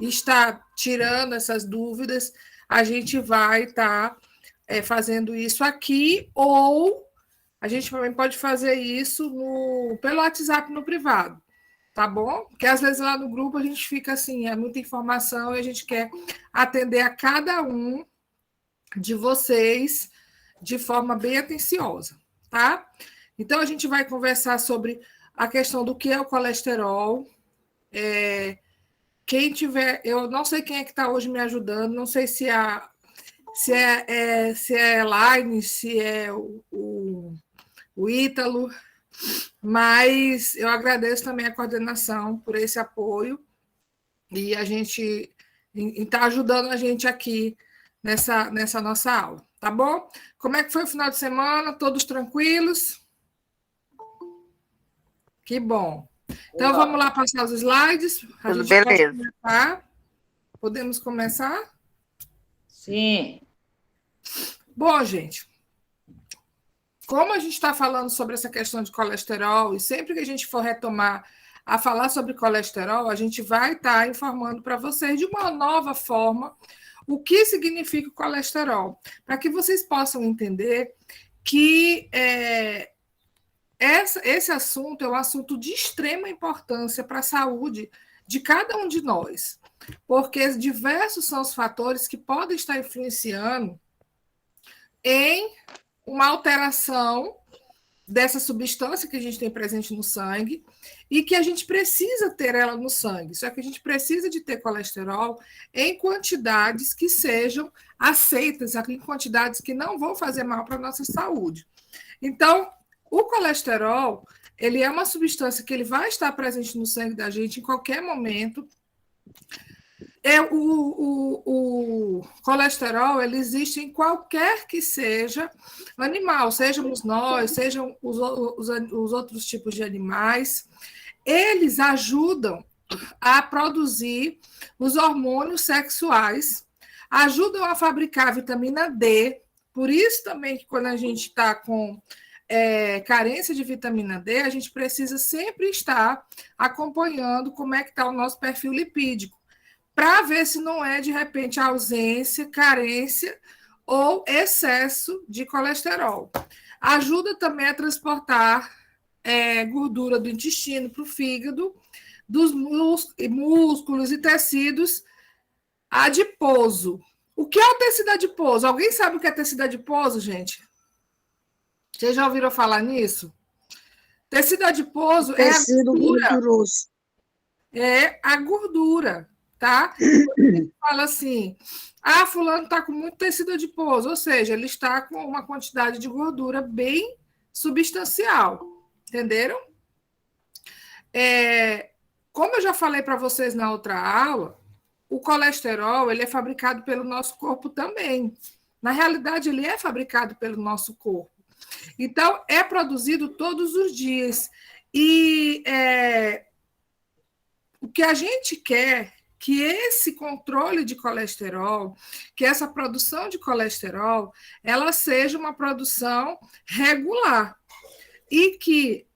está tirando essas dúvidas, a gente vai estar fazendo isso aqui, ou a gente também pode fazer isso pelo WhatsApp no privado, tá bom? Porque às vezes lá no grupo a gente fica assim, é muita informação e a gente quer atender a cada um de vocês de forma bem atenciosa, tá? Então a gente vai conversar sobre a questão do que é o colesterol. Quem tiver, eu não sei quem é que está hoje me ajudando, não sei se é Elaine, se é o Ítalo, mas eu agradeço também a coordenação por esse apoio e a gente está ajudando a gente aqui nessa nossa aula, tá bom? Como é que foi o final de semana? Todos tranquilos? Que bom. Então, vamos lá passar os slides. A gente pode começar? Podemos começar? Sim. Bom, gente, como a gente está falando sobre essa questão de colesterol, e sempre que a gente for retomar a falar sobre colesterol, a gente vai estar informando para vocês de uma nova forma o que significa o colesterol, para que vocês possam entender que esse assunto é um assunto de extrema importância para a saúde de cada um de nós, porque diversos são os fatores que podem estar influenciando em uma alteração dessa substância que a gente tem presente no sangue e que a gente precisa ter ela no sangue. Só que a gente precisa de ter colesterol em quantidades que sejam aceitas, em quantidades que não vão fazer mal para a nossa saúde. Então, o colesterol, ele é uma substância que ele vai estar presente no sangue da gente em qualquer momento. O colesterol, ele existe em qualquer que seja animal, sejamos nós, sejam os outros tipos de animais. Eles ajudam a produzir os hormônios sexuais, ajudam a fabricar a vitamina D. Por isso também que quando a gente está com carência de vitamina D, a gente precisa sempre estar acompanhando como é que está o nosso perfil lipídico, para ver se não é, de repente, ausência, carência ou excesso de colesterol. Ajuda também a transportar gordura do intestino para o fígado, dos músculos e tecidos adiposo. O que é o tecido adiposo? Alguém sabe o que é tecido adiposo, gente? Vocês já ouviram falar nisso? Tecido adiposo é a gordura. Gorduroso. É a gordura, tá? Ele fala assim, fulano está com muito tecido adiposo, ou seja, ele está com uma quantidade de gordura bem substancial, entenderam? Como eu já falei para vocês na outra aula, o colesterol ele é fabricado pelo nosso corpo também. Na realidade, ele é fabricado pelo nosso corpo. Então, é produzido todos os dias. E o que a gente quer que esse controle de colesterol, que essa produção de colesterol, ela seja uma produção regular. E que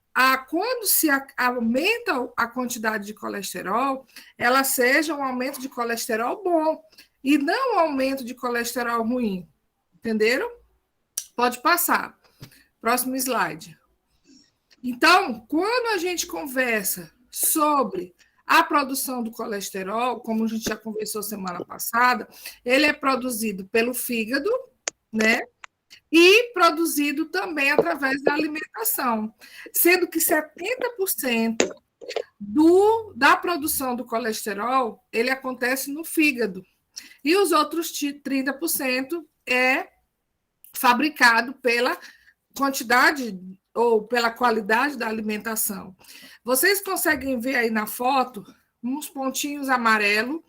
quando se aumenta a quantidade de colesterol, ela seja um aumento de colesterol bom e não um aumento de colesterol ruim. Entenderam? Pode passar. Próximo slide. Então, quando a gente conversa sobre a produção do colesterol, como a gente já conversou semana passada, ele é produzido pelo fígado, né? E produzido também através da alimentação, sendo que 70% da produção do colesterol ele acontece no fígado, e os outros 30% é fabricado pela quantidade ou pela qualidade da alimentação. Vocês conseguem ver aí na foto uns pontinhos amarelos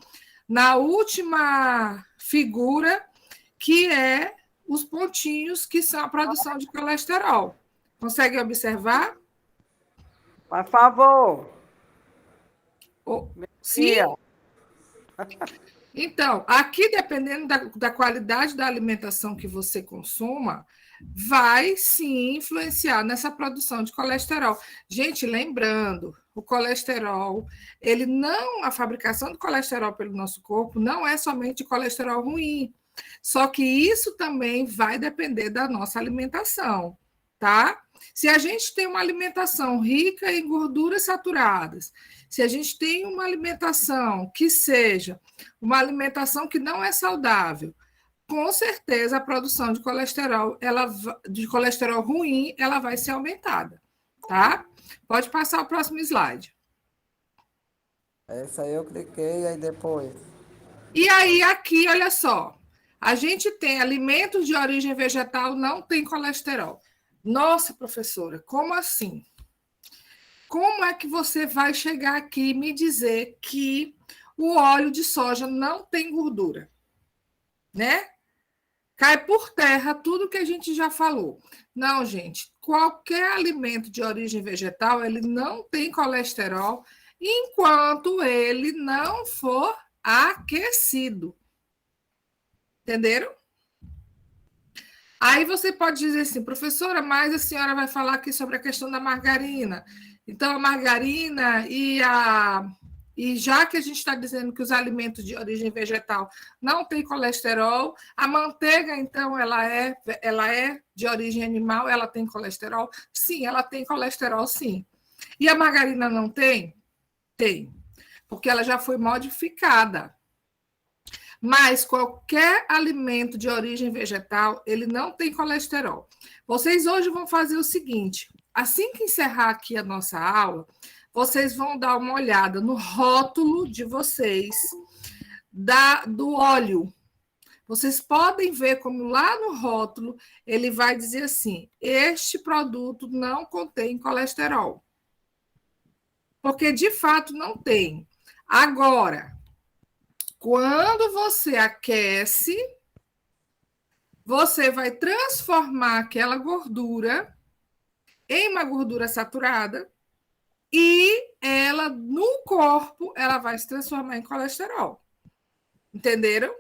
na última figura, que é os pontinhos que são a produção de colesterol. Conseguem observar? Por favor. Sim? Então, aqui, dependendo da qualidade da alimentação que você consuma, vai sim influenciar nessa produção de colesterol. Gente, lembrando, o colesterol, a fabricação do colesterol pelo nosso corpo não é somente colesterol ruim. Só que isso também vai depender da nossa alimentação, tá? Se a gente tem uma alimentação rica em gorduras saturadas, se a gente tem uma alimentação que seja uma alimentação que não é saudável, com certeza a produção de colesterol ruim, ela vai ser aumentada, tá? Pode passar o próximo slide. Essa aí eu cliquei, aí depois. E aí, aqui, olha só, a gente tem alimentos de origem vegetal, não tem colesterol. Nossa, professora, como assim? Como é que você vai chegar aqui e me dizer que o óleo de soja não tem gordura? Né? Cai por terra tudo que a gente já falou. Não, gente, qualquer alimento de origem vegetal, ele não tem colesterol enquanto ele não for aquecido. Entenderam? Aí você pode dizer assim, professora, mas a senhora vai falar aqui sobre a questão da margarina. Então, a margarina e já que a gente está dizendo que os alimentos de origem vegetal não têm colesterol, a manteiga, então, ela é de origem animal, ela tem colesterol? Sim, ela tem colesterol, sim. E a margarina não tem? Tem, porque ela já foi modificada. Mas qualquer alimento de origem vegetal, ele não tem colesterol. Vocês hoje vão fazer o seguinte, assim que encerrar aqui a nossa aula, vocês vão dar uma olhada no rótulo de vocês do óleo. Vocês podem ver como lá no rótulo ele vai dizer assim, este produto não contém colesterol. Porque, de fato, não tem. Agora, quando você aquece, você vai transformar aquela gordura em uma gordura saturada e ela, no corpo, ela vai se transformar em colesterol. Entenderam?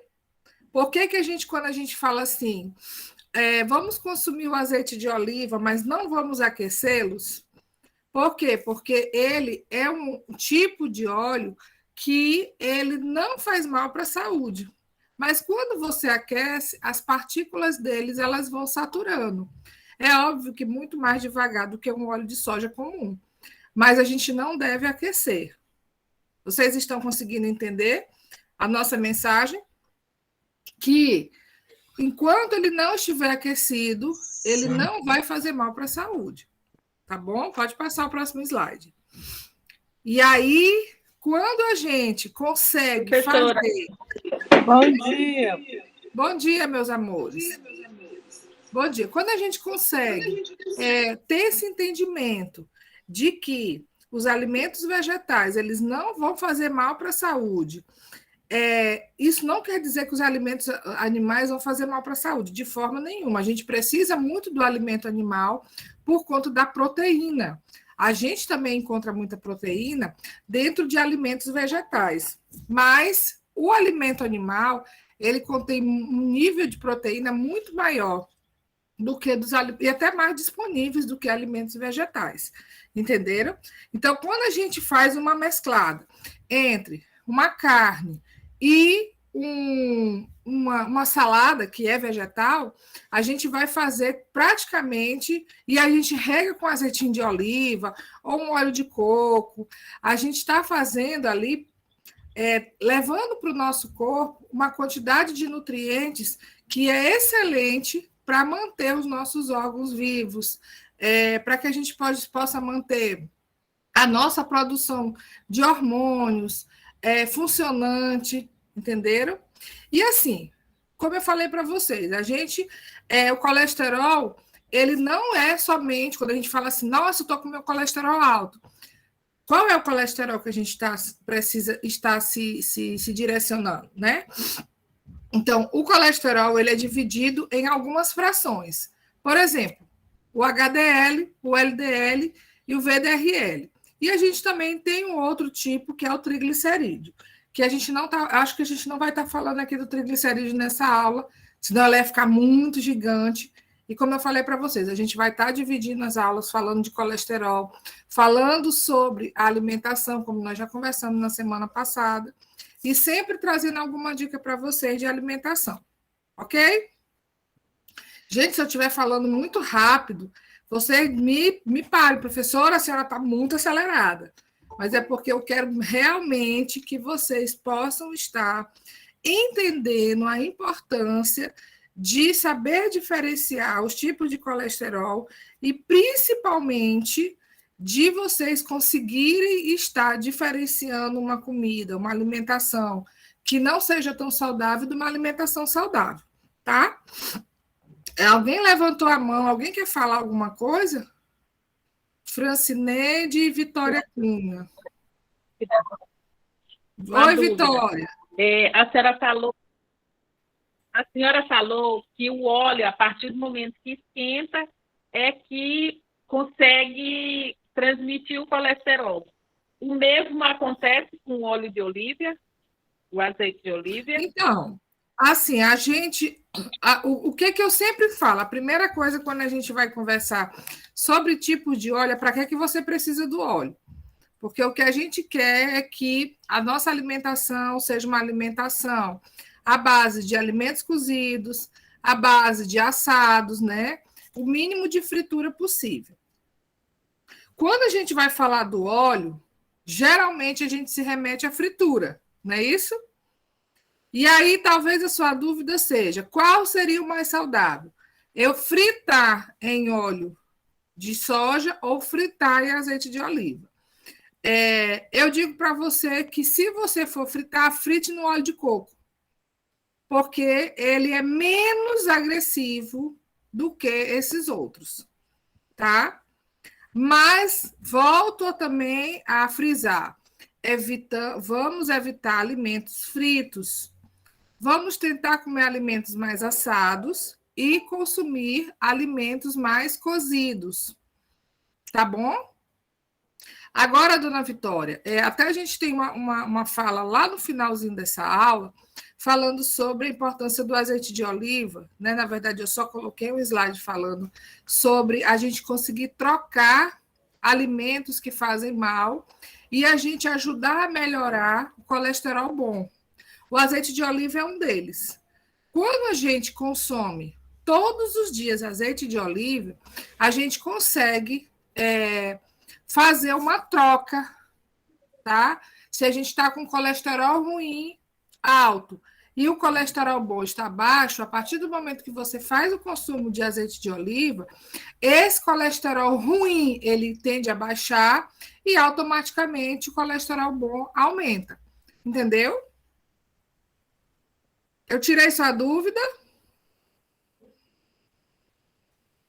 Por que a gente, quando a gente fala assim, vamos consumir o azeite de oliva, mas não vamos aquecê-los? Por quê? Porque ele é um tipo de óleo que ele não faz mal para a saúde. Mas quando você aquece, as partículas deles elas vão saturando. É óbvio que muito mais devagar do que um óleo de soja comum. Mas a gente não deve aquecer. Vocês estão conseguindo entender a nossa mensagem? Que enquanto ele não estiver aquecido, ele não vai fazer mal para a saúde. Tá bom? Pode passar o próximo slide. E aí, quando a gente consegue fazer... Bom dia. Bom dia, meus amores. Bom dia. Quando a gente consegue ter esse entendimento de que os alimentos vegetais eles não vão fazer mal para a saúde, isso não quer dizer que os alimentos animais vão fazer mal para a saúde, de forma nenhuma. A gente precisa muito do alimento animal por conta da proteína. A gente também encontra muita proteína dentro de alimentos vegetais, mas o alimento animal, ele contém um nível de proteína muito maior do que e até mais disponíveis do que alimentos vegetais. Entenderam? Então, quando a gente faz uma mesclada entre uma carne e uma salada que é vegetal, a gente vai fazer praticamente, e a gente rega com azeitinho de oliva ou um óleo de coco, a gente está fazendo ali, levando para o nosso corpo uma quantidade de nutrientes que é excelente para manter os nossos órgãos vivos, para que a gente possa manter a nossa produção de hormônios funcionante, entenderam? E assim, como eu falei para vocês, o colesterol, ele não é somente, quando a gente fala assim, nossa, eu estou com meu colesterol alto. Qual é o colesterol que a gente precisa estar se direcionando, né? Então, o colesterol, ele é dividido em algumas frações. Por exemplo, o HDL, o LDL e o VDRL. E a gente também tem um outro tipo, que é o triglicerídeo, que a gente não tá, acho que a gente não vai estar falando aqui do triglicerídeo nessa aula, senão ela ia ficar muito gigante E como eu falei para vocês, a gente vai estar dividindo as aulas falando de colesterol, falando sobre a alimentação, como nós já conversamos na semana passada, e sempre trazendo alguma dica para vocês de alimentação, ok? Gente, se eu estiver falando muito rápido, você me pare, professora, a senhora está muito acelerada. Mas é porque eu quero realmente que vocês possam estar entendendo a importância de saber diferenciar os tipos de colesterol e, principalmente, de vocês conseguirem estar diferenciando uma comida, uma alimentação que não seja tão saudável de uma alimentação saudável, tá? Alguém levantou a mão? Alguém quer falar alguma coisa? Francineide e Vitória Cunha. Oi, Vitória. A senhora falou que o óleo, a partir do momento que esquenta, é que consegue transmitir o colesterol. O mesmo acontece com o óleo de oliva, o azeite de oliva? Então, assim, o que eu sempre falo? A primeira coisa quando a gente vai conversar sobre tipos de óleo é para que você precisa do óleo. Porque o que a gente quer é que a nossa alimentação seja uma alimentação à base de alimentos cozidos, à base de assados, né? O mínimo de fritura possível. Quando a gente vai falar do óleo, geralmente a gente se remete à fritura, não é isso? E aí talvez a sua dúvida seja: qual seria o mais saudável? Eu fritar em óleo de soja ou fritar em azeite de oliva? Eu digo para você que se você for fritar, frite no óleo de coco, porque ele é menos agressivo do que esses outros, tá? Mas volto também a frisar, vamos evitar alimentos fritos, vamos tentar comer alimentos mais assados e consumir alimentos mais cozidos, tá bom? Agora, dona Vitória, até a gente tem uma fala lá no finalzinho dessa aula, falando sobre a importância do azeite de oliva, né? Na verdade, eu só coloquei um slide falando sobre a gente conseguir trocar alimentos que fazem mal e a gente ajudar a melhorar o colesterol bom. O azeite de oliva é um deles. Quando a gente consome todos os dias azeite de oliva, a gente consegue fazer uma troca, tá? Se a gente está com colesterol ruim, alto, e o colesterol bom está baixo, a partir do momento que você faz o consumo de azeite de oliva, esse colesterol ruim, ele tende a baixar e automaticamente o colesterol bom aumenta. Entendeu? Eu tirei sua dúvida?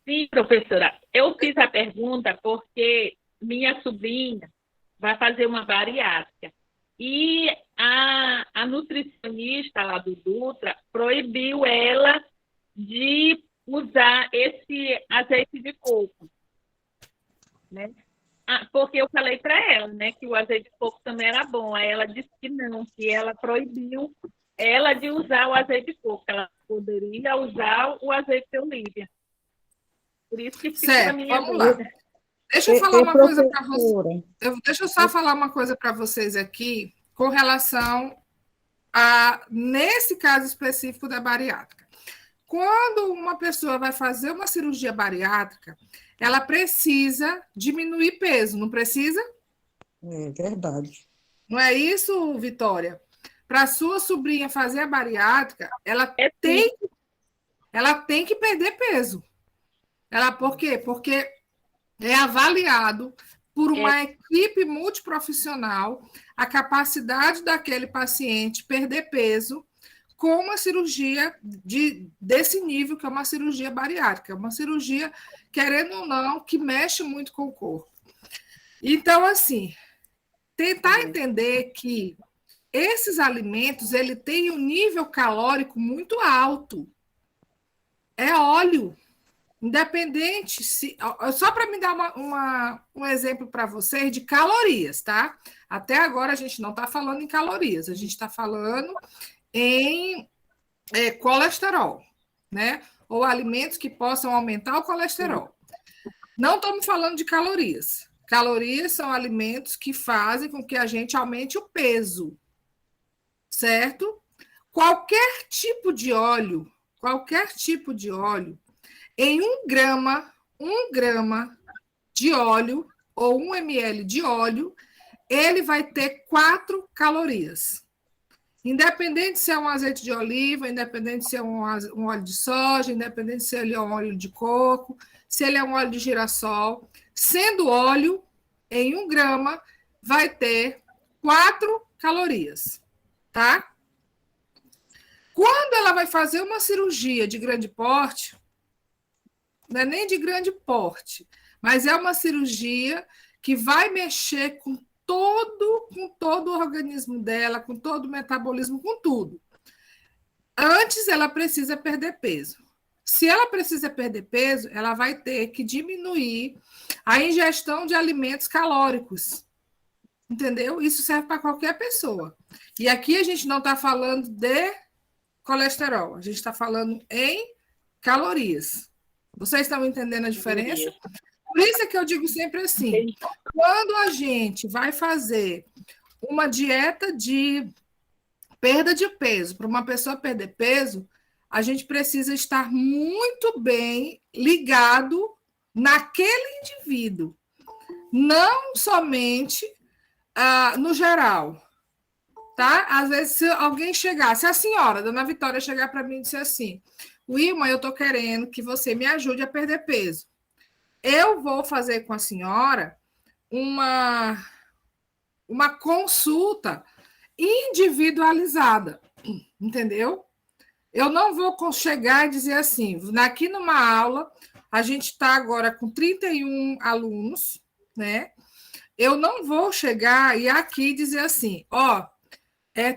Sim, professora. Eu fiz a pergunta porque minha sobrinha vai fazer uma bariátrica. E a nutricionista lá do Dutra proibiu ela de usar esse azeite de coco, né? Porque eu falei para ela, né, que o azeite de coco também era bom. Aí ela disse que não, que ela proibiu ela de usar o azeite de coco. Ela poderia usar o azeite de oliva. Por isso que fica a minha dúvida. Lá. Deixa eu falar uma coisa para vocês. Deixa eu só falar uma coisa para vocês aqui com relação nesse caso específico da bariátrica. Quando uma pessoa vai fazer uma cirurgia bariátrica, ela precisa diminuir peso, não precisa? É verdade. Não é isso, Vitória? Para a sua sobrinha fazer a bariátrica, ela tem que perder peso. Por quê? Porque é avaliado por uma equipe multiprofissional a capacidade daquele paciente perder peso com uma cirurgia desse nível, que é uma cirurgia bariátrica, uma cirurgia, querendo ou não, que mexe muito com o corpo. Então, assim, tentar entender que esses alimentos, ele tem um nível calórico muito alto. É óleo. Independente só para me dar um exemplo para vocês de calorias, tá? Até agora a gente não está falando em calorias, a gente está falando em colesterol, né? ou alimentos que possam aumentar o colesterol. Não estamos falando de calorias. Calorias são alimentos que fazem com que a gente aumente o peso, certo? Qualquer tipo de óleo, em 1 grama de óleo ou 1 ml de óleo, ele vai ter 4 calorias. Independente se é um azeite de oliva, independente se é um óleo de soja, independente se ele é um óleo de coco, se ele é um óleo de girassol, sendo óleo, em 1 grama, vai ter 4 calorias, tá? Quando ela vai fazer uma cirurgia de grande porte, não é nem de grande porte, mas é uma cirurgia que vai mexer com todo o organismo dela, com todo o metabolismo, com tudo. Antes, ela precisa perder peso. Se ela precisa perder peso, ela vai ter que diminuir a ingestão de alimentos calóricos. Entendeu? Isso serve para qualquer pessoa. E aqui a gente não está falando de colesterol, a gente está falando em calorias. Vocês estão entendendo a diferença? Por isso é que eu digo sempre assim, quando a gente vai fazer uma dieta de perda de peso, para uma pessoa perder peso, a gente precisa estar muito bem ligado naquele indivíduo, não somente no geral. Tá? Às vezes, se alguém chegar, se a senhora, dona Vitória, chegar para mim e disser assim, Wilma, eu estou querendo que você me ajude a perder peso. Eu vou fazer com a senhora uma consulta individualizada, entendeu? Eu não vou chegar e dizer assim, aqui numa aula, a gente está agora com 31 alunos, né? Eu não vou chegar e aqui dizer assim,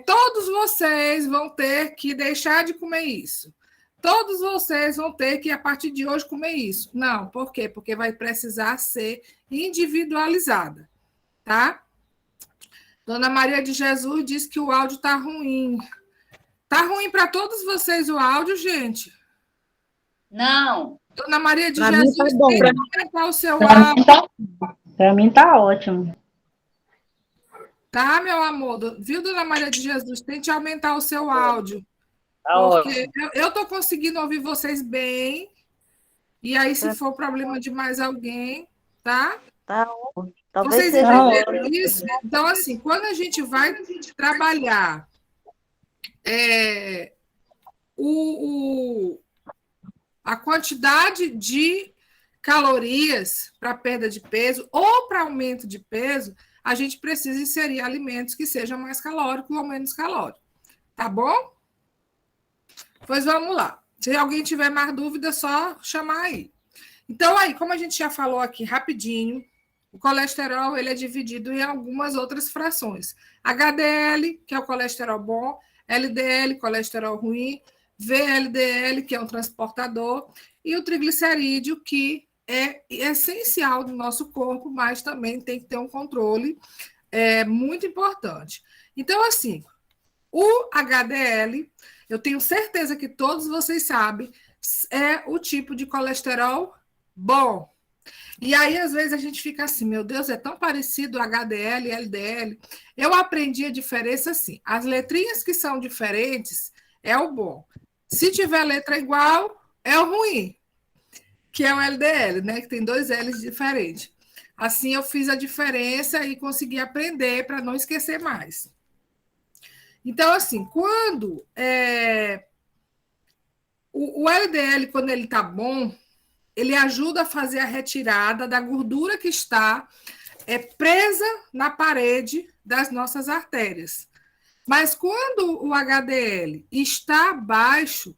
todos vocês vão ter que deixar de comer isso. Todos vocês vão ter que, a partir de hoje, comer isso. Não, por quê? Porque vai precisar ser individualizada, tá? Dona Maria de Jesus diz que o áudio está ruim. Está ruim para todos vocês o áudio, gente? Não. Dona Maria de Pra mim Jesus, tá bom. tenta aumentar o seu áudio. Para mim tá ótimo. Tá, meu amor? Viu, Dona Maria de Jesus? Tente aumentar o seu áudio. Tá Porque ótimo. eu estou conseguindo ouvir vocês bem. E aí, se for problema de mais alguém, tá? Tá ótimo. Talvez Vocês seja entenderam isso? Então, assim, quando a gente vai trabalhar a quantidade de calorias para perda de peso ou para aumento de peso, a gente precisa inserir alimentos que sejam mais calóricos ou menos calóricos. Tá bom? Pois vamos lá. Se alguém tiver mais dúvida, é só chamar aí. Então, aí, como a gente já falou aqui rapidinho, o colesterol ele é dividido em algumas outras frações. HDL, que é o colesterol bom, LDL, colesterol ruim, VLDL, que é um transportador, e o triglicerídeo, que é essencial no nosso corpo, mas também tem que ter um controle muito importante. Então, assim, o HDL, eu tenho certeza que todos vocês sabem, é o tipo de colesterol bom. E aí, às vezes, a gente fica assim, meu Deus, é tão parecido HDL e LDL. Eu aprendi a diferença assim. As letrinhas que são diferentes é o bom. Se tiver letra igual, é o ruim, que é o LDL, né? Que tem 2 L's diferentes. Assim, eu fiz a diferença e consegui aprender para não esquecer mais. Então, assim, quando o LDL, quando ele está bom, ele ajuda a fazer a retirada da gordura que está presa na parede das nossas artérias. Mas quando o HDL está baixo,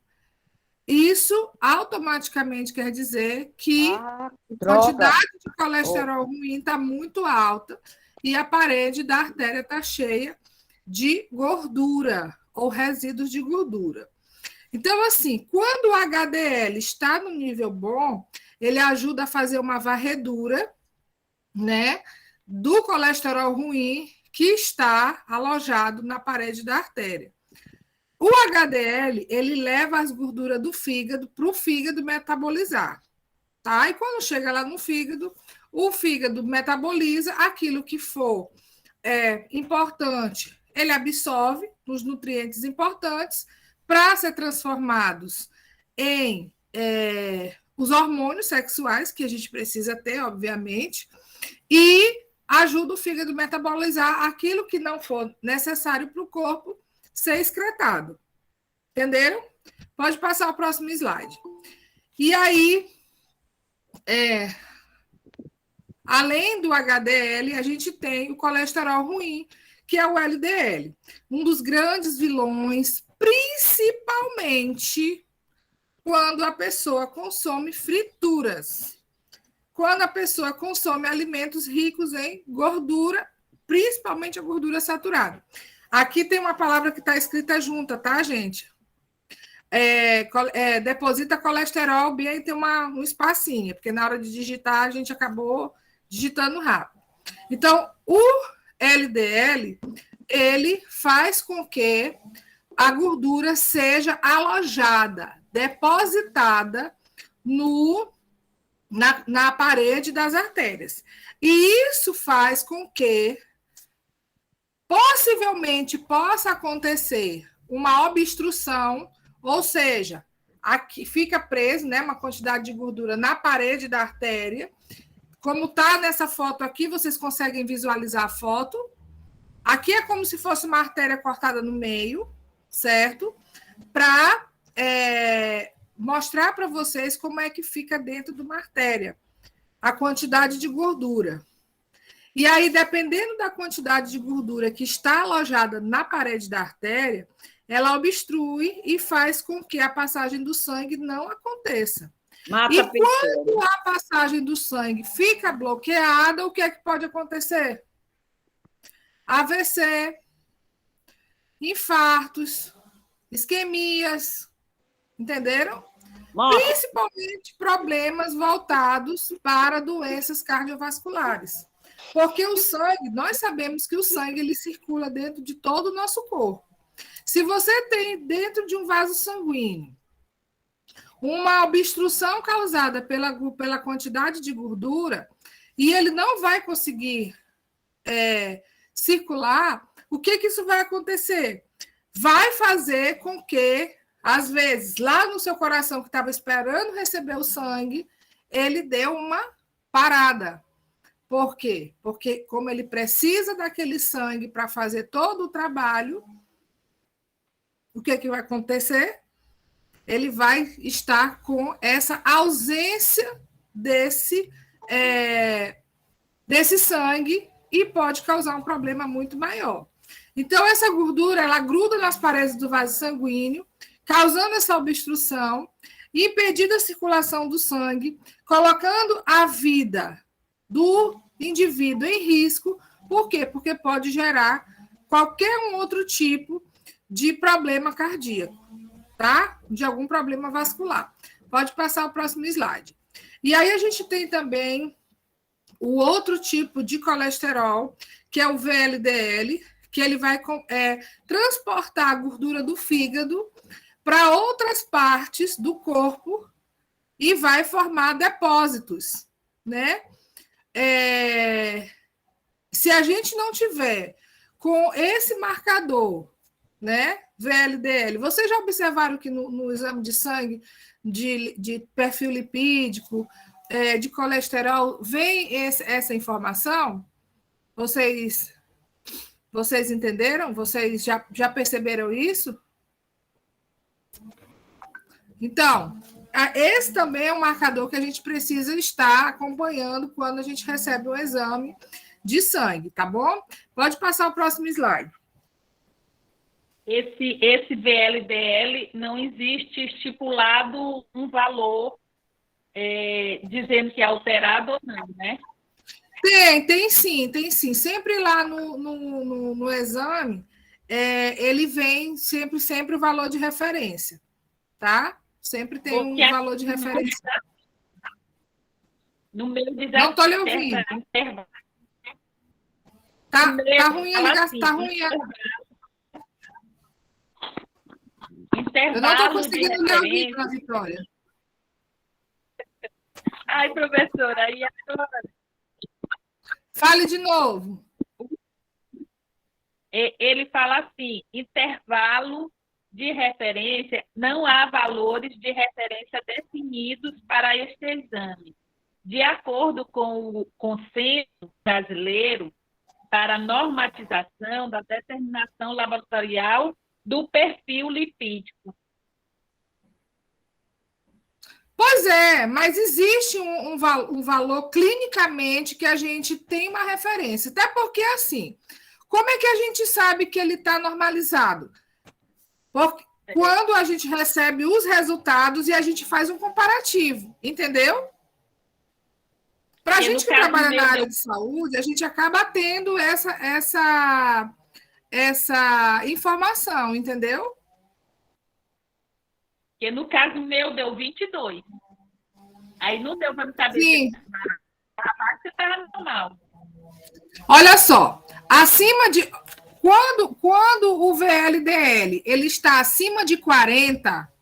isso automaticamente quer dizer que a quantidade de colesterol ruim está muito alta e a parede da artéria está cheia de gordura ou resíduos de gordura. Então, assim, quando o HDL está no nível bom, ele ajuda a fazer uma varredura, né, do colesterol ruim que está alojado na parede da artéria. O HDL, ele leva as gorduras do fígado para o fígado metabolizar, tá? E quando chega lá no fígado, o fígado metaboliza aquilo que for importante, ele absorve os nutrientes importantes para ser transformados em os hormônios sexuais que a gente precisa ter, obviamente, e ajuda o fígado a metabolizar aquilo que não for necessário para o corpo ser excretado. Entenderam? Pode passar o próximo slide. E aí, além do HDL, a gente tem o colesterol ruim, que é o LDL. Um dos grandes vilões, principalmente quando a pessoa consome frituras. Quando a pessoa consome alimentos ricos em gordura, principalmente a gordura saturada. Aqui tem uma palavra que está escrita junta, tá, gente? Deposita colesterol, bem tem um espacinho, porque na hora de digitar a gente acabou digitando rápido. Então, o LDL, ele faz com que a gordura seja alojada, depositada na parede das artérias. E isso faz com que possivelmente possa acontecer uma obstrução, ou seja, aqui fica preso, né, uma quantidade de gordura na parede da artéria. Como está nessa foto aqui, vocês conseguem visualizar a foto. Aqui é como se fosse uma artéria cortada no meio, certo? Para mostrar para vocês como é que fica dentro de uma artéria a quantidade de gordura. E aí, dependendo da quantidade de gordura que está alojada na parede da artéria, ela obstrui e faz com que a passagem do sangue não aconteça. Mata e quando a passagem do sangue fica bloqueada, o que é que pode acontecer? AVC, infartos, isquemias, entenderam? Principalmente problemas voltados para doenças cardiovasculares. Porque o sangue, nós sabemos que o sangue ele circula dentro de todo o nosso corpo. Se você tem dentro de um vaso sanguíneo uma obstrução causada pela quantidade de gordura e ele não vai conseguir circular, o que isso vai acontecer? Vai fazer com que, às vezes, lá no seu coração que estava esperando receber o sangue, ele dê uma parada. Por quê? Porque como ele precisa daquele sangue para fazer todo o trabalho, o que vai acontecer? Ele vai estar com essa ausência desse sangue e pode causar um problema muito maior. Então, essa gordura, ela gruda nas paredes do vaso sanguíneo, causando essa obstrução, impedindo a circulação do sangue, colocando a vida do indivíduo em risco. Por quê? Porque pode gerar qualquer um outro tipo de problema cardíaco, tá? De algum problema vascular. Pode passar o próximo slide. E aí a gente tem também o outro tipo de colesterol, que é o VLDL, que ele vai transportar a gordura do fígado para outras partes do corpo e vai formar depósitos, né? Se a gente não tiver com esse marcador, né, VLDL, vocês já observaram que no exame de sangue, de perfil lipídico, de colesterol, vem essa informação? Vocês entenderam? Vocês já perceberam isso? Então, esse também é um marcador que a gente precisa estar acompanhando quando a gente recebe um exame de sangue, tá bom? Pode passar o próximo slide. Esse VLDL não existe estipulado um valor dizendo que é alterado ou não, né? Tem sim. Sempre lá no exame, ele vem sempre o valor de referência, tá? Sempre tem um valor de referência. No meio de não estou lhe ouvindo. Tá ruim a ligação, tá ruim Eu não estou intervalo de conseguindo ler o livro, referência. Ana Vitória. Ai, professora, e agora? Fale de novo. Ele fala assim: intervalo de referência, não há valores de referência definidos para este exame. De acordo com o consenso brasileiro para a normatização da determinação laboratorial do perfil lipídico. Pois é, mas existe um valor clinicamente que a gente tem uma referência. Até porque, assim, como é que a gente sabe que ele está normalizado? Porque quando a gente recebe os resultados e a gente faz um comparativo, entendeu? Para a gente que trabalha na área de saúde, a gente acaba tendo essa informação, entendeu? Porque no caso meu deu 22. Aí não deu para me saber Sim. se estava normal. Olha só, acima de... Quando o VLDL ele está acima de 40,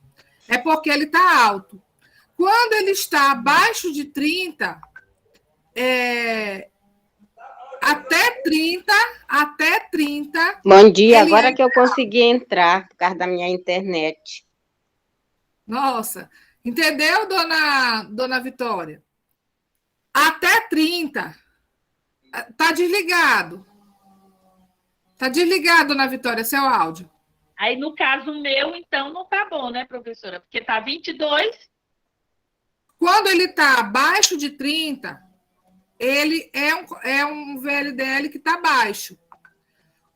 é porque ele está alto. Quando ele está abaixo de 30, até 30... Bom dia, agora que eu consegui entrar por causa da minha internet. Nossa, entendeu, dona Vitória? Até 30. Tá desligado. Tá desligado, dona Vitória, seu áudio. Aí, no caso meu, então, não tá bom, né, professora? Porque tá 22. Quando ele está abaixo de 30, ele é um VLDL que está baixo.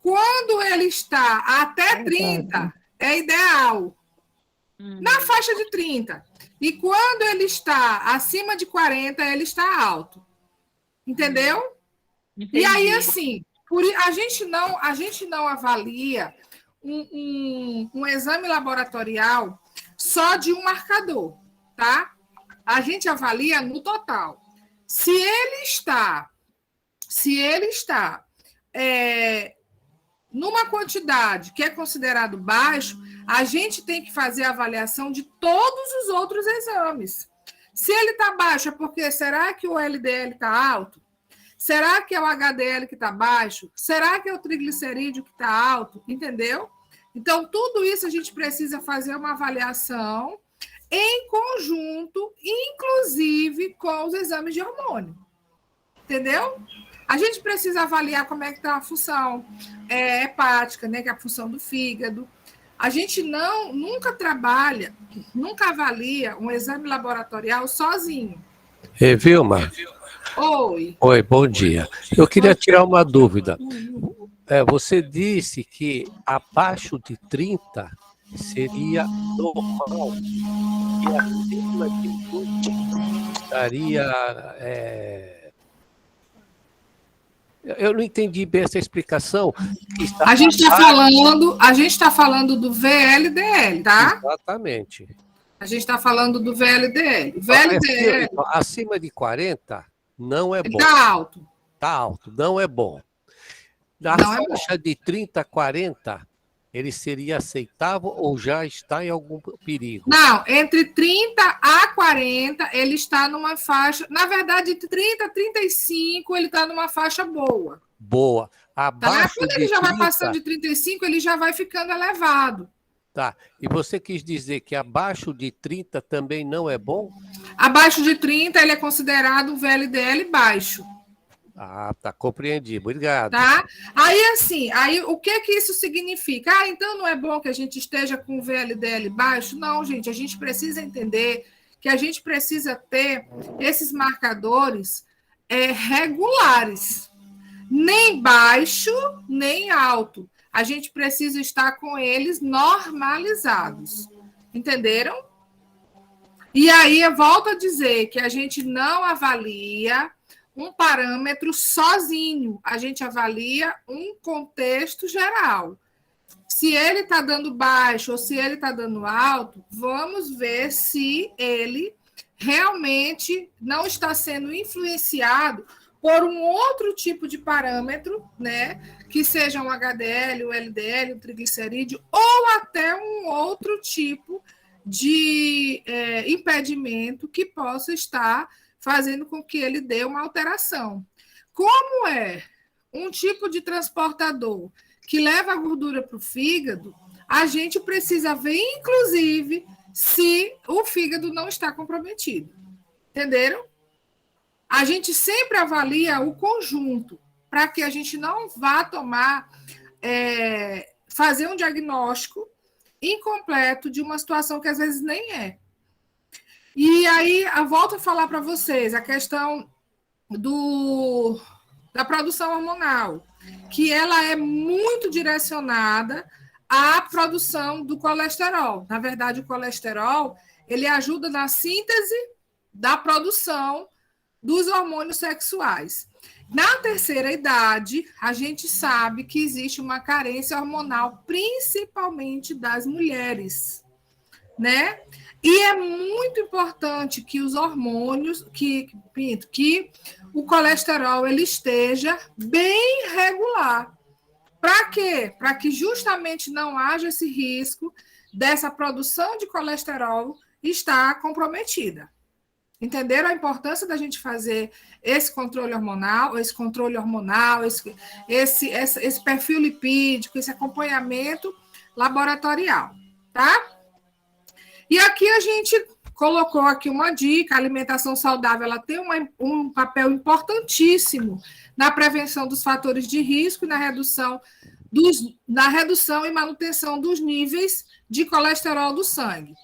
Quando ele está até 30, é ideal. Na faixa de 30. E quando ele está acima de 40, ele está alto. Entendeu? Entendi. E aí, assim, a gente não avalia um exame laboratorial só de um marcador, tá? A gente avalia no total. Se ele está numa quantidade que é considerado baixo, a gente tem que fazer a avaliação de todos os outros exames. Se ele está baixo, é porque será que o LDL está alto? Será que é o HDL que está baixo? Será que é o triglicerídeo que está alto? Entendeu? Então, tudo isso a gente precisa fazer uma avaliação em conjunto, inclusive com os exames de hormônio. Entendeu? A gente precisa avaliar como é que está a função hepática, né, que é a função do fígado. A gente nunca avalia um exame laboratorial sozinho. Vilma. Oi. Oi, bom dia. Eu queria tirar uma dúvida. Você disse que abaixo de 30 seria normal e acima de 20 estaria... Eu não entendi bem essa explicação. A gente está falando do VLDL, tá? Exatamente. A gente está falando do VLDL. VLDL. Acima de 40 não é bom. Está alto. Está alto, não é bom. Na faixa de 30 a 40, ele seria aceitável ou já está em algum perigo? Não, entre 30 a 40, ele está numa faixa... Na verdade, de 30 a 35, ele está numa faixa boa. Boa. Abaixo Quando de ele já 30, vai passando de 35, ele já vai ficando elevado. Tá. E você quis dizer que abaixo de 30 também não é bom? Abaixo de 30, ele é considerado um VLDL baixo. Ah, tá, compreendi. Obrigado. Tá? Aí, assim, o que isso significa? Então não é bom que a gente esteja com o VLDL baixo? Não, gente, a gente precisa entender que a gente precisa ter esses marcadores regulares. Nem baixo, nem alto. A gente precisa estar com eles normalizados. Entenderam? E aí eu volto a dizer que a gente não avalia um parâmetro sozinho, a gente avalia um contexto geral. Se ele está dando baixo ou se ele está dando alto, vamos ver se ele realmente não está sendo influenciado por um outro tipo de parâmetro, né, que seja um HDL, o LDL, o triglicerídeo, ou até um outro tipo de impedimento que possa estar fazendo com que ele dê uma alteração. Como é um tipo de transportador que leva a gordura para o fígado, a gente precisa ver, inclusive, se o fígado não está comprometido. Entenderam? A gente sempre avalia o conjunto, para que a gente não vá fazer um diagnóstico incompleto de uma situação que às vezes nem é. E aí, eu volto a falar para vocês a questão da produção hormonal, que ela é muito direcionada à produção do colesterol. Na verdade, o colesterol, ele ajuda na síntese da produção dos hormônios sexuais. Na terceira idade, a gente sabe que existe uma carência hormonal, principalmente das mulheres, né? E é muito importante que os hormônios, que o colesterol ele esteja bem regular. Para quê? Para que justamente não haja esse risco dessa produção de colesterol estar comprometida. Entenderam a importância da gente fazer esse controle hormonal, esse perfil lipídico, esse acompanhamento laboratorial, tá? E aqui a gente colocou aqui uma dica: a alimentação saudável ela tem um papel importantíssimo na prevenção dos fatores de risco e na redução e manutenção dos níveis de colesterol do sangue.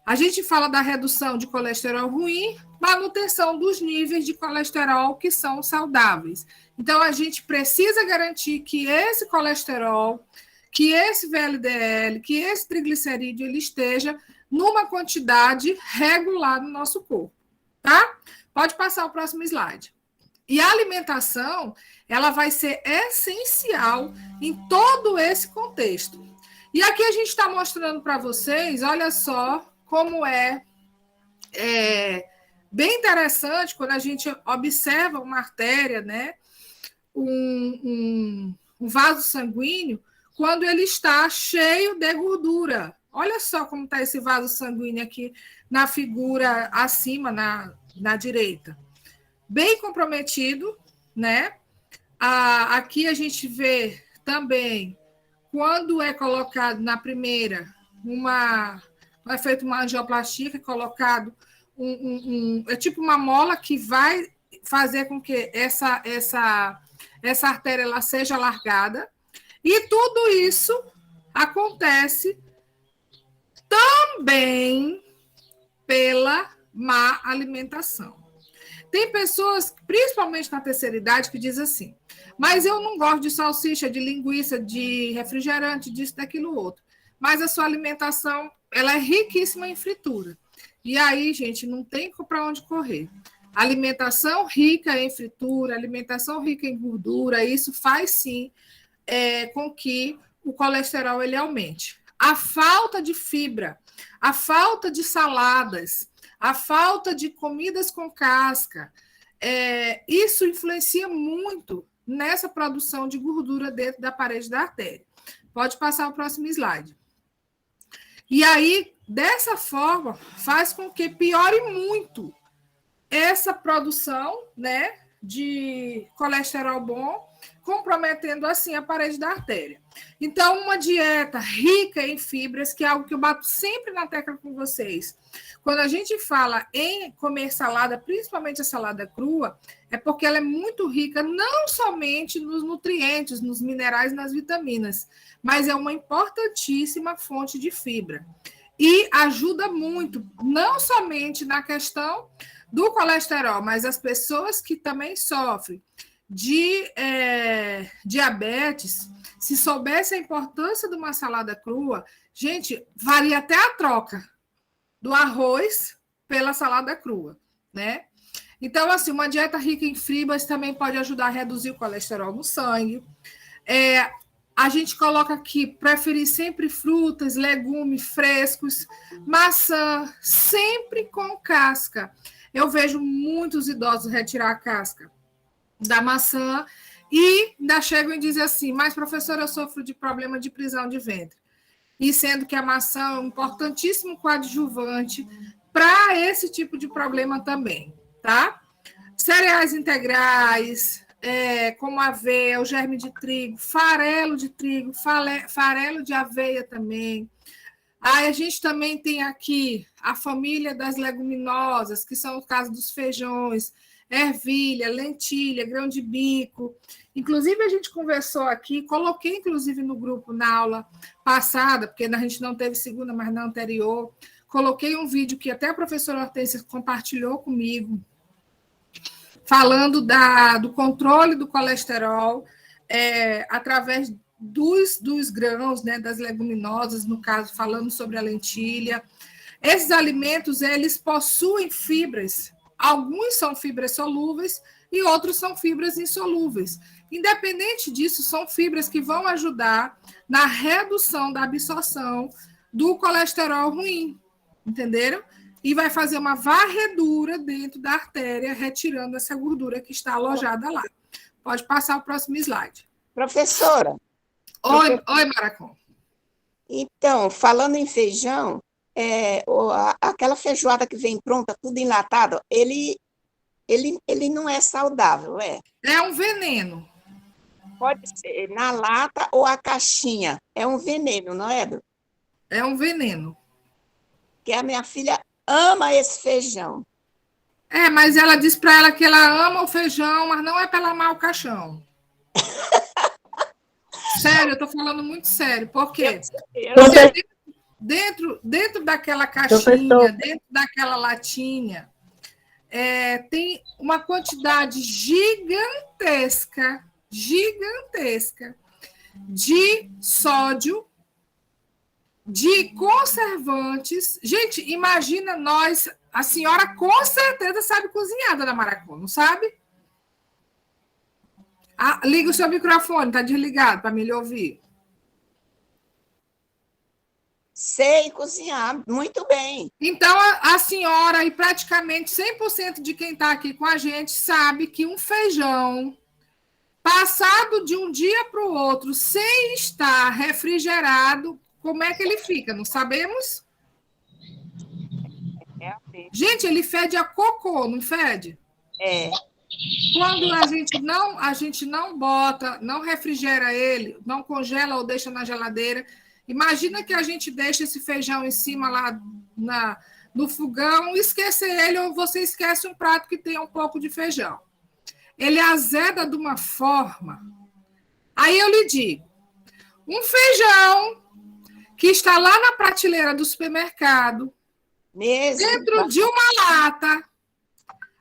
A gente fala da redução de colesterol ruim, manutenção dos níveis de colesterol que são saudáveis. Então, a gente precisa garantir que esse colesterol, que esse VLDL, que esse triglicerídeo, ele esteja numa quantidade regular no nosso corpo, tá? Pode passar o próximo slide. E a alimentação, ela vai ser essencial em todo esse contexto. E aqui a gente está mostrando para vocês, olha só, como é bem interessante quando a gente observa uma artéria, né? Um vaso sanguíneo, quando ele está cheio de gordura. Olha só como está esse vaso sanguíneo aqui na figura acima, na direita. Bem comprometido, né? Aqui a gente vê também, quando é colocado na primeira, é feita uma angioplastia, que é colocado é tipo uma mola que vai fazer com que essa artéria ela seja alargada. E tudo isso acontece também pela má alimentação. Tem pessoas, principalmente na terceira idade, que dizem assim: mas eu não gosto de salsicha, de linguiça, de refrigerante, disso, daquilo outro. Mas a sua alimentação ela é riquíssima em fritura. E aí, gente, não tem para onde correr. Alimentação rica em fritura, alimentação rica em gordura, isso faz sim com que o colesterol ele aumente. A falta de fibra, a falta de saladas, a falta de comidas com casca, isso influencia muito nessa produção de gordura dentro da parede da artéria. Pode passar o próximo slide. E aí, dessa forma, faz com que piore muito essa produção, né, de colesterol bom, comprometendo assim a parede da artéria. Então, uma dieta rica em fibras, que é algo que eu bato sempre na tecla com vocês. Quando a gente fala em comer salada, principalmente a salada crua, é porque ela é muito rica não somente nos nutrientes, nos minerais e nas vitaminas, mas é uma importantíssima fonte de fibra. E ajuda muito, não somente na questão do colesterol, mas as pessoas que também sofrem de diabetes, se soubesse a importância de uma salada crua, gente, valia até a troca do arroz pela salada crua, né? Então, assim, uma dieta rica em fibras também pode ajudar a reduzir o colesterol no sangue. A gente coloca aqui, preferir sempre frutas, legumes frescos, maçã, sempre com casca. Eu vejo muitos idosos retirar a casca da maçã E ainda chegam e dizem assim, mas, professora, eu sofro de problema de prisão de ventre. E sendo que a maçã é um importantíssimo coadjuvante para esse tipo de problema também, tá? Cereais integrais, como aveia, o germe de trigo, farelo de trigo, farelo de aveia também. Aí a gente também tem aqui a família das leguminosas, que são o caso dos feijões, ervilha, lentilha, grão de bico. Inclusive, a gente conversou aqui, coloquei, inclusive, no grupo na aula passada, porque a gente não teve segunda, mas na anterior, coloquei um vídeo que até a professora Hortência compartilhou comigo, falando do controle do colesterol através dos grãos, né, das leguminosas, no caso, falando sobre a lentilha. Esses alimentos, eles possuem fibras. Alguns são fibras solúveis e outros são fibras insolúveis. Independente disso, são fibras que vão ajudar na redução da absorção do colesterol ruim, entenderam? E vai fazer uma varredura dentro da artéria, retirando essa gordura que está alojada lá. Pode passar o próximo slide. Professora. Oi, Maracon. Então, falando em feijão, aquela feijoada que vem pronta, tudo enlatado, ele não é saudável, é? É um veneno. Pode ser na lata ou a caixinha. É um veneno, não é, Edu? É um veneno. Que a minha filha ama esse feijão. Mas ela diz para ela que ela ama o feijão, mas não é para ela amar o caixão. Sério, eu estou falando muito sério. Por quê? Porque dentro daquela caixinha, dentro daquela latinha, tem uma quantidade gigantesca de sódio, de conservantes. Gente, imagina nós, a senhora com certeza sabe cozinhar, dona Maracon, não sabe? Liga o seu microfone, está desligado, para me lhe ouvir. Sei cozinhar muito bem. Então, a senhora e praticamente 100% de quem está aqui com a gente sabe que um feijão passado de um dia para o outro, sem estar refrigerado, como é que ele fica? Não sabemos? Gente, ele fede a cocô, não fede? Quando a gente não bota, não refrigera ele, não congela ou deixa na geladeira, imagina que a gente deixa esse feijão em cima lá no fogão, esquece ele, ou você esquece um prato que tenha um pouco de feijão. Ele azeda de uma forma. Aí eu lhe digo, um feijão que está lá na prateleira do supermercado, dentro de uma lata,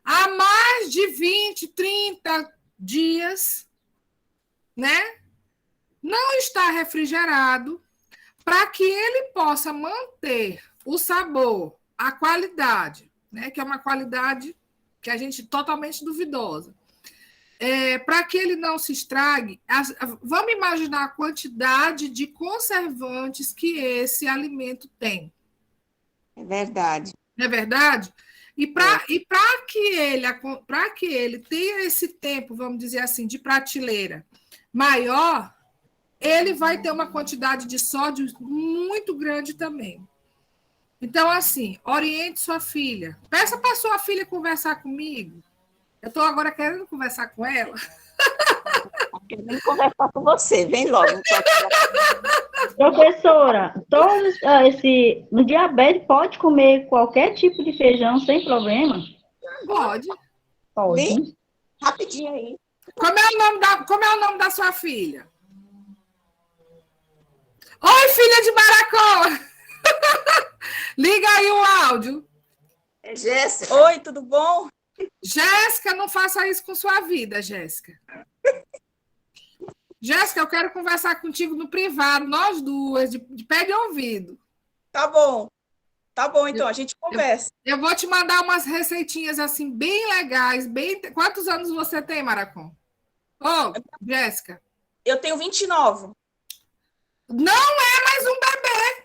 há mais de 20, 30 dias, né? Não está refrigerado, para que ele possa manter o sabor, a qualidade, né? Que é uma qualidade que a gente totalmente duvidosa. Para que ele não se estrague, vamos imaginar a quantidade de conservantes que esse alimento tem. É verdade. Não é verdade? E para que ele tenha esse tempo, vamos dizer assim, de prateleira maior, ele vai ter uma quantidade de sódio muito grande também. Então, assim, oriente sua filha. Peça para sua filha conversar comigo. Eu estou agora querendo conversar com ela. Eu nem conversar com você, vem logo. Professora, no diabetes pode comer qualquer tipo de feijão sem problema? Pode. Pode. Vem, rapidinho aí. Como é o nome da sua filha? Oi, filha de Maracó! Liga aí o áudio. Jéssica. Oi, tudo bom? Jéssica, não faça isso com sua vida, Jéssica. Jéssica, eu quero conversar contigo no privado, nós duas, de pé de ouvido. Tá bom. Tá bom, então, a gente conversa. Eu vou te mandar umas receitinhas assim, bem legais. Quantos anos você tem, Maracon? Jéssica. Eu tenho 29. Não é mais um bebê.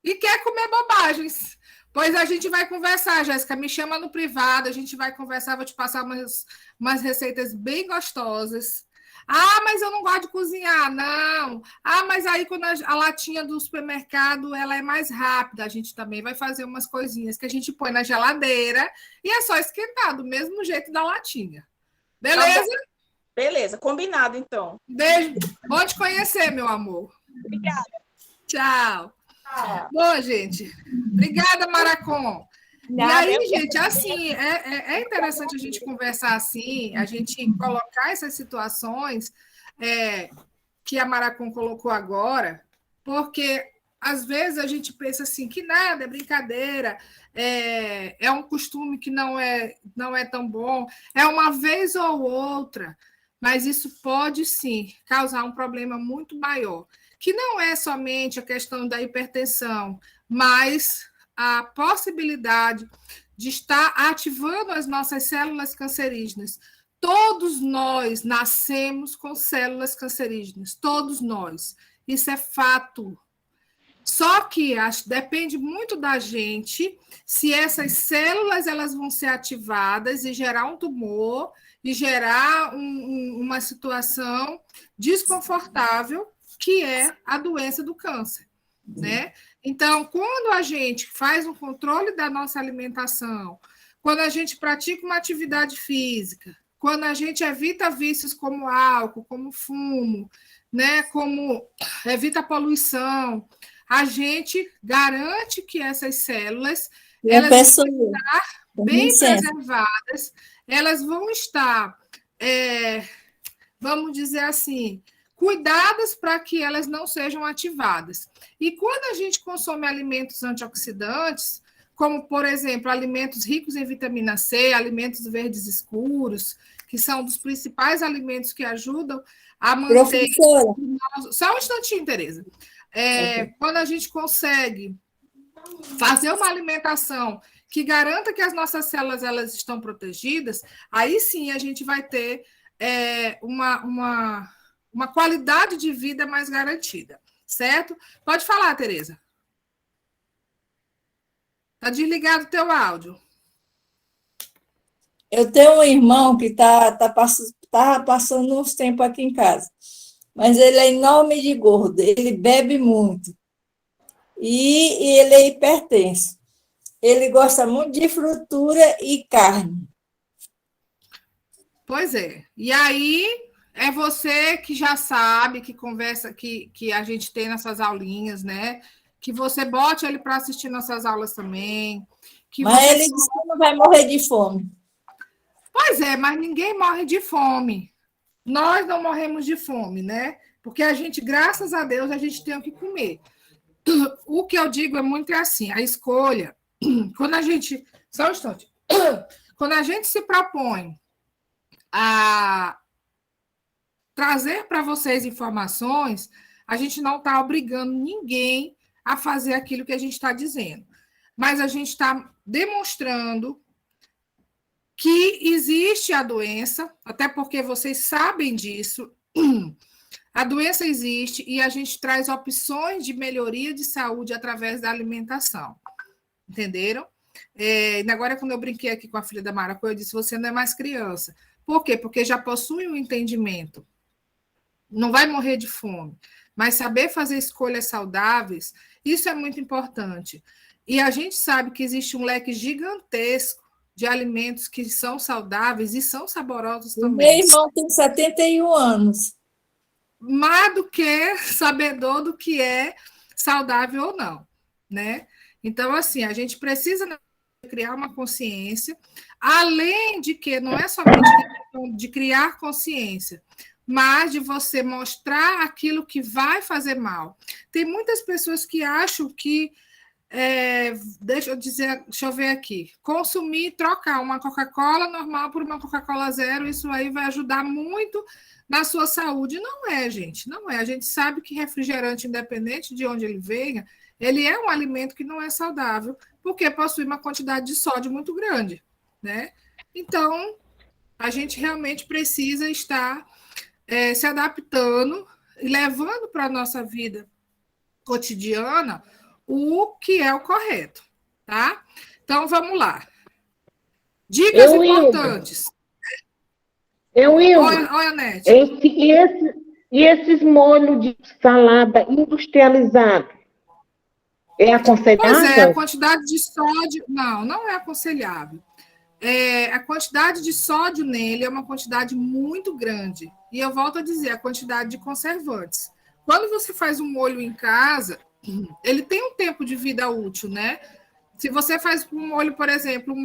E quer comer bobagens. Pois a gente vai conversar, Jéssica. Me chama no privado, a gente vai conversar, vou te passar umas receitas bem gostosas. Ah, mas eu não gosto de cozinhar, não. Ah, mas aí quando a latinha do supermercado ela é mais rápida, a gente também vai fazer umas coisinhas que a gente põe na geladeira e é só esquentar do mesmo jeito da latinha. Beleza? Tá, beleza, combinado então. Beijo. Bom te conhecer, meu amor. Obrigada. Tchau. Bom, gente, obrigada, Maracon. E aí, gente, assim, é interessante a gente conversar assim, a gente colocar essas situações que a Maracon colocou agora, porque às vezes a gente pensa assim, que nada, é brincadeira, é um costume que não é tão bom, é uma vez ou outra, mas isso pode sim causar um problema muito maior, que não é somente a questão da hipertensão, mas a possibilidade de estar ativando as nossas células cancerígenas. Todos nós nascemos com células cancerígenas, todos nós. Isso é fato. Só que depende muito da gente se essas células elas vão ser ativadas e gerar um tumor e gerar uma situação desconfortável, que é a doença do câncer, né? Então, quando a gente faz um controle da nossa alimentação, quando a gente pratica uma atividade física, quando a gente evita vícios como álcool, como fumo, né, como evita a poluição, a gente garante que essas células elas vão estar bem preservadas, elas vão estar, vamos dizer assim, cuidadas para que elas não sejam ativadas. E quando a gente consome alimentos antioxidantes, como, por exemplo, alimentos ricos em vitamina C, alimentos verdes escuros, que são dos principais alimentos que ajudam a manter... Professora. Só um instantinho, Tereza. Quando a gente consegue fazer uma alimentação que garanta que as nossas células elas estão protegidas, aí sim a gente vai ter uma qualidade de vida mais garantida, certo? Pode falar, Tereza. Está desligado o teu áudio. Eu tenho um irmão que tá passando uns tempos aqui em casa, mas ele é enorme de gordo, ele bebe muito e ele é hipertenso. Ele gosta muito de frutura e carne. Pois é. E aí... É você que já sabe, que conversa, que a gente tem nessas aulinhas, né? Que você bote ele para assistir nossas aulas também. Mas ele disse que não vai morrer de fome. Pois é, mas ninguém morre de fome. Nós não morremos de fome, né? Porque a gente, graças a Deus, a gente tem o que comer. O que eu digo é muito assim, a escolha, quando a gente... Só um instante. Quando a gente se propõe a trazer para vocês informações, a gente não está obrigando ninguém a fazer aquilo que a gente está dizendo, mas a gente está demonstrando que existe a doença, até porque vocês sabem disso, a doença existe e a gente traz opções de melhoria de saúde através da alimentação, entenderam? Agora, quando eu brinquei aqui com a filha da Maracô, eu disse, você não é mais criança. Por quê? Porque já possui um entendimento. Não vai morrer de fome, mas saber fazer escolhas saudáveis, isso é muito importante. E a gente sabe que existe um leque gigantesco de alimentos que são saudáveis e são saborosos também. Meu irmão tem 71 anos. Mais do que sabedor do que é saudável ou não, né? Então, assim, a gente precisa criar uma consciência, além de que não é somente questão de criar consciência, mas de você mostrar aquilo que vai fazer mal. Tem muitas pessoas que acham que, deixa eu ver aqui, consumir, trocar uma Coca-Cola normal por uma Coca-Cola zero, isso aí vai ajudar muito na sua saúde. Não é, gente, não é. A gente sabe que refrigerante, independente de onde ele venha, ele é um alimento que não é saudável, porque possui uma quantidade de sódio muito grande, né? Então, a gente realmente precisa estar se adaptando e levando para a nossa vida cotidiana o que é o correto, tá? Então, vamos lá. Dicas importantes. Oi, Anete. E esses molhos de salada industrializado, é aconselhável? Pois é, a quantidade de sódio... Não é aconselhável. A quantidade de sódio nele é uma quantidade muito grande. E eu volto a dizer, a quantidade de conservantes. Quando você faz um molho em casa, ele tem um tempo de vida útil, né? Se você faz um molho, por exemplo, um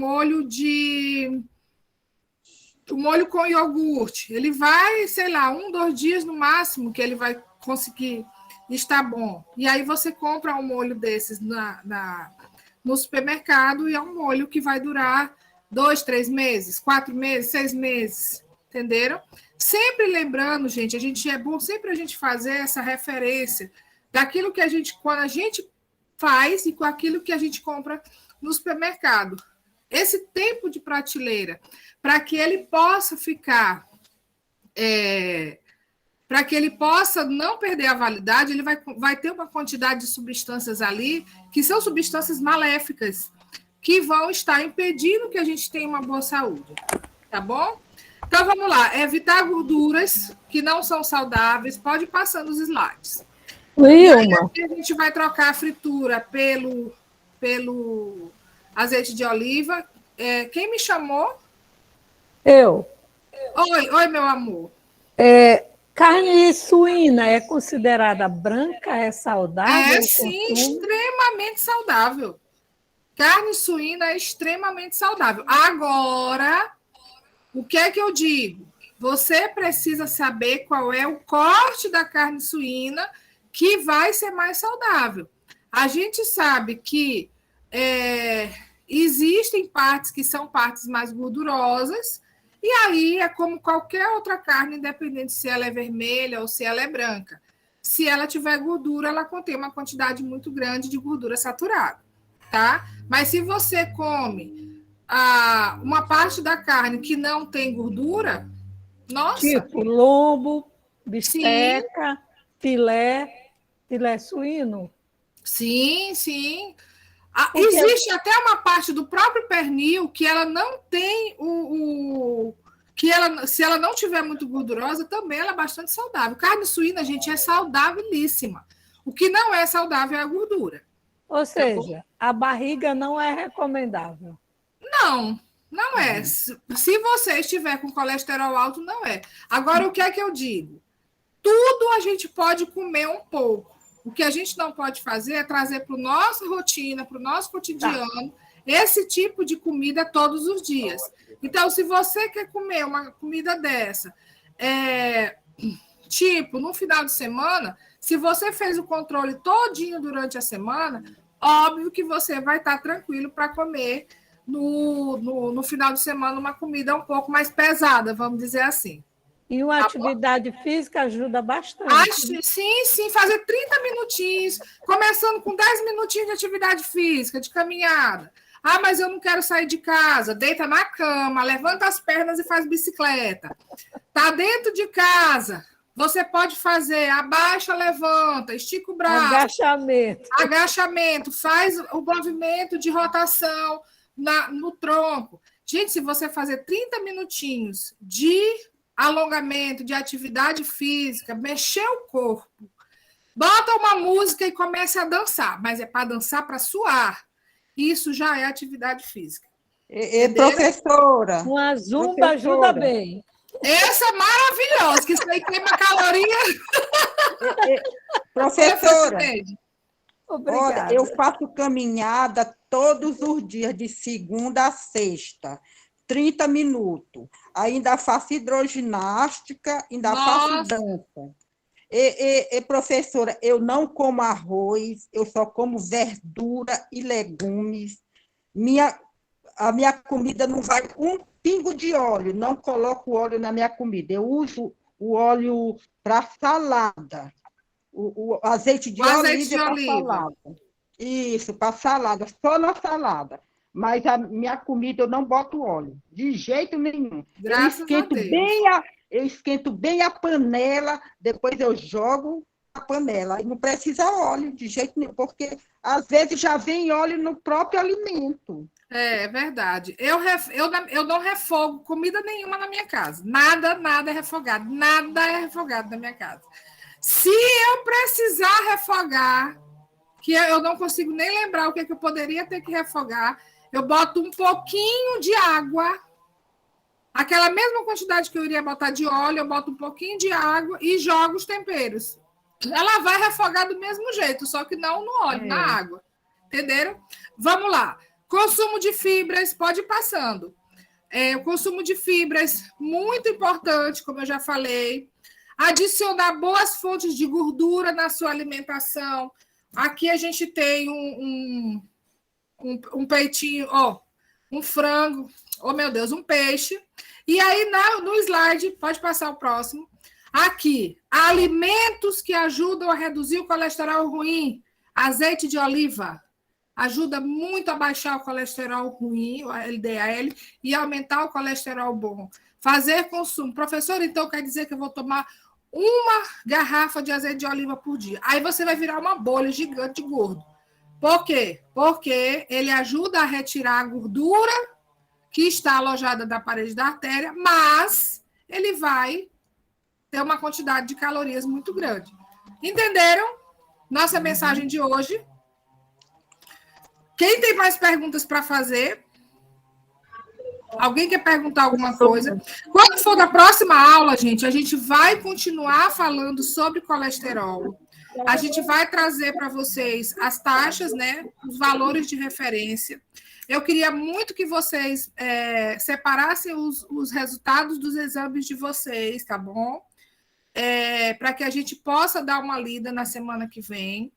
molho com iogurte, ele vai, sei lá, 1, 2 dias no máximo que ele vai conseguir estar bom. E aí você compra um molho desses no supermercado e é um molho que vai durar 2, 3 meses, 4 meses, 6 meses, entenderam? Sempre lembrando, gente, é bom sempre a gente fazer essa referência daquilo que quando a gente faz e com aquilo que a gente compra no supermercado. Esse tempo de prateleira, para que ele possa ficar, para que ele possa não perder a validade, ele vai ter uma quantidade de substâncias ali que são substâncias maléficas, que vão estar impedindo que a gente tenha uma boa saúde, tá bom? Então, vamos lá. Evitar gorduras que não são saudáveis. Pode ir passando os slides. Wilma. A gente vai trocar a fritura pelo azeite de oliva. Quem me chamou? Eu. Oi, meu amor. Carne suína é considerada branca? É saudável? Sim, extremamente saudável. Carne suína é extremamente saudável. Agora, o que é que eu digo? Você precisa saber qual é o corte da carne suína que vai ser mais saudável. A gente sabe que existem partes que são partes mais gordurosas, e aí é como qualquer outra carne, independente se ela é vermelha ou se ela é branca. Se ela tiver gordura, ela contém uma quantidade muito grande de gordura saturada, tá? Mas se você come uma parte da carne que não tem gordura, nossa... Tipo lombo, bisteca, filé suíno? Sim. Existe até uma parte do próprio pernil que ela não tem se ela não tiver muito gordurosa, também ela é bastante saudável. Carne suína, gente, é saudabilíssima. O que não é saudável é a gordura. Ou seja, a barriga não é recomendável. Não é. Se você estiver com colesterol alto, não é. Agora, o que é que eu digo? Tudo a gente pode comer um pouco. O que a gente não pode fazer é trazer para a nossa rotina, para o nosso cotidiano, esse tipo de comida todos os dias. Então, se você quer comer uma comida dessa, tipo, no final de semana, se você fez o controle todinho durante a semana, óbvio que você vai estar tranquilo para comer no final de semana uma comida um pouco mais pesada, vamos dizer assim. E uma atividade física ajuda bastante. Sim, fazer 30 minutinhos, começando com 10 minutinhos de atividade física, de caminhada. Mas eu não quero sair de casa. Deita na cama, levanta as pernas e faz bicicleta. Tá dentro de casa, você pode fazer abaixa, levanta, estica o braço. Agachamento, faz o movimento de rotação no tronco. Gente, se você fazer 30 minutinhos de alongamento, de atividade física, mexer o corpo, bota uma música e comece a dançar, mas é para dançar para suar. Isso já é atividade física. Professora. Uma zumba ajuda bem. Essa é maravilhosa, que isso aí queima caloria. Professora, obrigada. Olha, eu faço caminhada todos os dias, de segunda a sexta. 30 minutos. Ainda faço hidroginástica, faço dança. Professora, eu não como arroz, eu só como verdura e legumes. A minha comida não vai um pingo de óleo, não coloco óleo na minha comida. Eu uso o óleo para salada, o azeite de oliva para salada. Isso, para salada, só na salada. Mas a minha comida eu não boto óleo, de jeito nenhum. Eu esquento bem a panela, depois eu jogo panela. E não precisa óleo de jeito nenhum, porque às vezes já vem óleo no próprio alimento. É verdade. Eu não refogo comida nenhuma na minha casa. Nada é refogado. Nada é refogado na minha casa. Se eu precisar refogar, que eu não consigo nem lembrar o que eu poderia ter que refogar, eu boto um pouquinho de água, aquela mesma quantidade que eu iria botar de óleo, eu boto um pouquinho de água e jogo os temperos. Ela vai refogar do mesmo jeito, só que não no óleo, na água. Entenderam? Vamos lá. Consumo de fibras, pode ir passando. O consumo de fibras, muito importante, como eu já falei. Adicionar boas fontes de gordura na sua alimentação. Aqui a gente tem um peitinho, um frango, meu Deus, um peixe. E aí, no slide, pode passar o próximo. Aqui, alimentos que ajudam a reduzir o colesterol ruim. Azeite de oliva ajuda muito a baixar o colesterol ruim, o LDL, e aumentar o colesterol bom. Fazer consumo. Professor, então quer dizer que eu vou tomar uma garrafa de azeite de oliva por dia. Aí você vai virar uma bolha gigante de gordo. Por quê? Porque ele ajuda a retirar a gordura que está alojada na parede da artéria, mas ele vai ter uma quantidade de calorias muito grande. Entenderam? Nossa mensagem de hoje. Quem tem mais perguntas para fazer? Alguém quer perguntar alguma coisa? Quando for da próxima aula, gente, a gente vai continuar falando sobre colesterol. A gente vai trazer para vocês as taxas, né? Os valores de referência. Eu queria muito que vocês separassem os resultados dos exames de vocês, tá bom? Para que a gente possa dar uma lida na semana que vem.